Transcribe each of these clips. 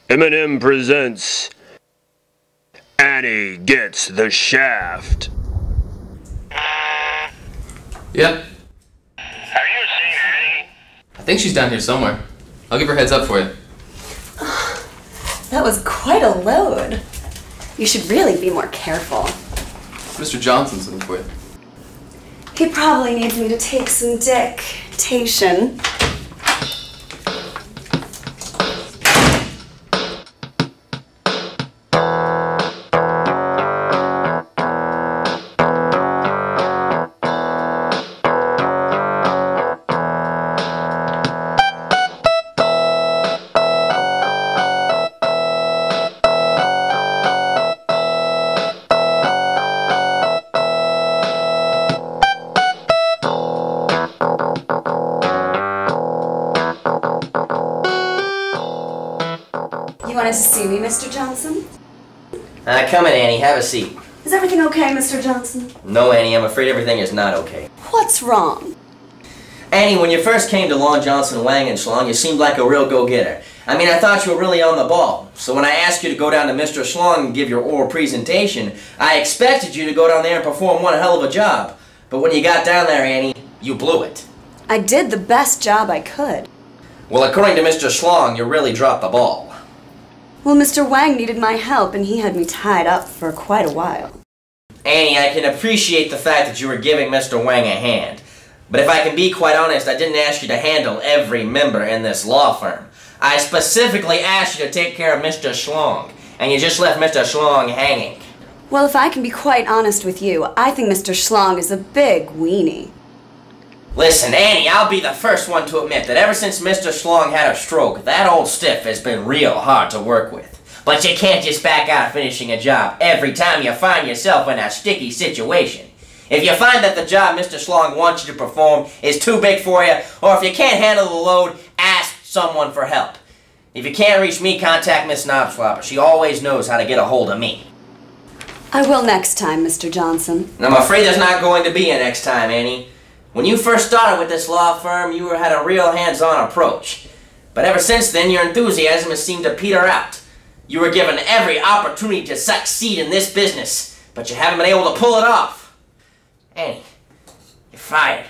Eminem presents Annie Gets the Shaft. Yep. Have you seen Annie? I think she's down here somewhere. I'll give her a heads up for you. That was quite a load. You should really be more careful. Mr. Johnson's looking for you. He probably needs me to take some dictation. You wanted to see me, Mr. Johnson? Come in, Annie. Have a seat. Is everything okay, Mr. Johnson? No, Annie. I'm afraid everything is not okay. What's wrong? Annie, when you first came to Long Johnson, Wang & Schlong, you seemed like a real go-getter. I mean, I thought you were really on the ball. So when I asked you to go down to Mr. Schlong and give your oral presentation, I expected you to go down there and perform one hell of a job. But when you got down there, Annie, you blew it. I did the best job I could. Well, according to Mr. Schlong, you really dropped the ball. Well, Mr. Wang needed my help, and he had me tied up for quite a while. Annie, I can appreciate the fact that you were giving Mr. Wang a hand. But if I can be quite honest, I didn't ask you to handle every member in this law firm. I specifically asked you to take care of Mr. Schlong, and you just left Mr. Schlong hanging. Well, if I can be quite honest with you, I think Mr. Schlong is a big weenie. Listen, Annie, I'll be the first one to admit that ever since Mr. Schlong had a stroke, that old stiff has been real hard to work with. But you can't just back out finishing a job every time you find yourself in a sticky situation. If you find that the job Mr. Schlong wants you to perform is too big for you, or if you can't handle the load, ask someone for help. If you can't reach me, contact Miss Knobslopper. She always knows how to get a hold of me. I will next time, Mr. Johnson. And I'm afraid there's not going to be a next time, Annie. When you first started with this law firm, you had a real hands-on approach. But ever since then, your enthusiasm has seemed to peter out. You were given every opportunity to succeed in this business, but you haven't been able to pull it off. Annie, you're fired.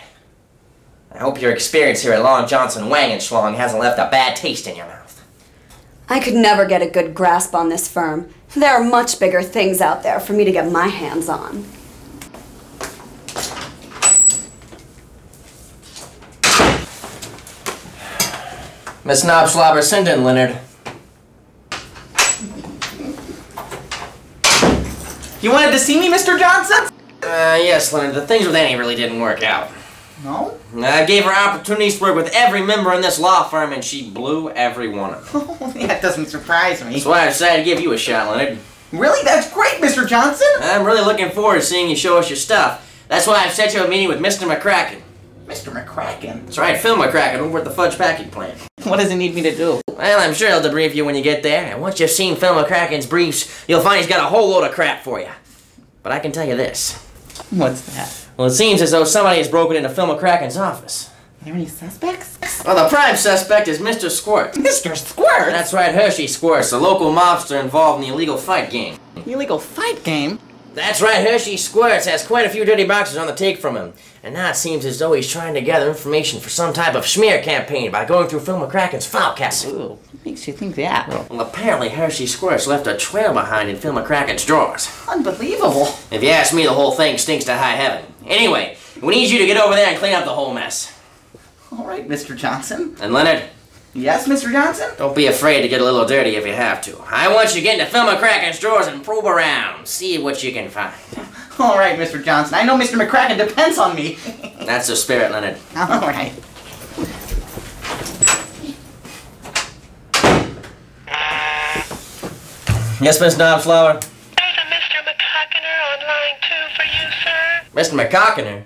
I hope your experience here at Long Johnson, Wang & Schlong hasn't left a bad taste in your mouth. I could never get a good grasp on this firm. There are much bigger things out there for me to get my hands on. Miss Knobslopper, send in Leonard. You wanted to see me, Mr. Johnson? Yes, Leonard. The things with Annie really didn't work out. No? I gave her opportunities to work with every member in this law firm, and she blew every one of them. Oh, that doesn't surprise me. That's why I decided to give you a shot, Leonard. Really? That's great, Mr. Johnson! I'm really looking forward to seeing you show us your stuff. That's why I've set you a meeting with Mr. McCracken. Mr. McCracken? That's right, Phil McCracken over at the Fudge Packing Plant. What does he need me to do? Well, I'm sure he'll debrief you when you get there, and once you've seen Phil McCracken's briefs, you'll find he's got a whole load of crap for you. But I can tell you this. What's that? Well, it seems as though somebody has broken into Phil McCracken's office. Are there any suspects? Well, the prime suspect is Mr. Squirt. Mr. Squirt? That's right, Hershey Squirts, a local mobster involved in the illegal fight game. Illegal fight game? That's right, Hershey Squirts has quite a few dirty boxes on the take from him. And now it seems as though he's trying to gather information for some type of smear campaign by going through Phil McCracken's file cabinet. Ooh, what makes you think that? Well, apparently Hershey Squirts left a trail behind in Phil McCracken's drawers. Unbelievable. If you ask me, the whole thing stinks to high heaven. Anyway, we need you to get over there and clean up the whole mess. All right, Mr. Johnson. And Leonard, Yes, Mr. Johnson? don't be afraid to get a little dirty if you have to. I want you to get into Phil McCracken's drawers and probe around. See what you can find. All right, Mr. Johnson. I know Mr. McCracken depends on me. That's the spirit, Leonard. All right. Yes, Miss Knobslower? There's a Mr. McCockiner on line 2 for you, sir. Mr. McCockiner?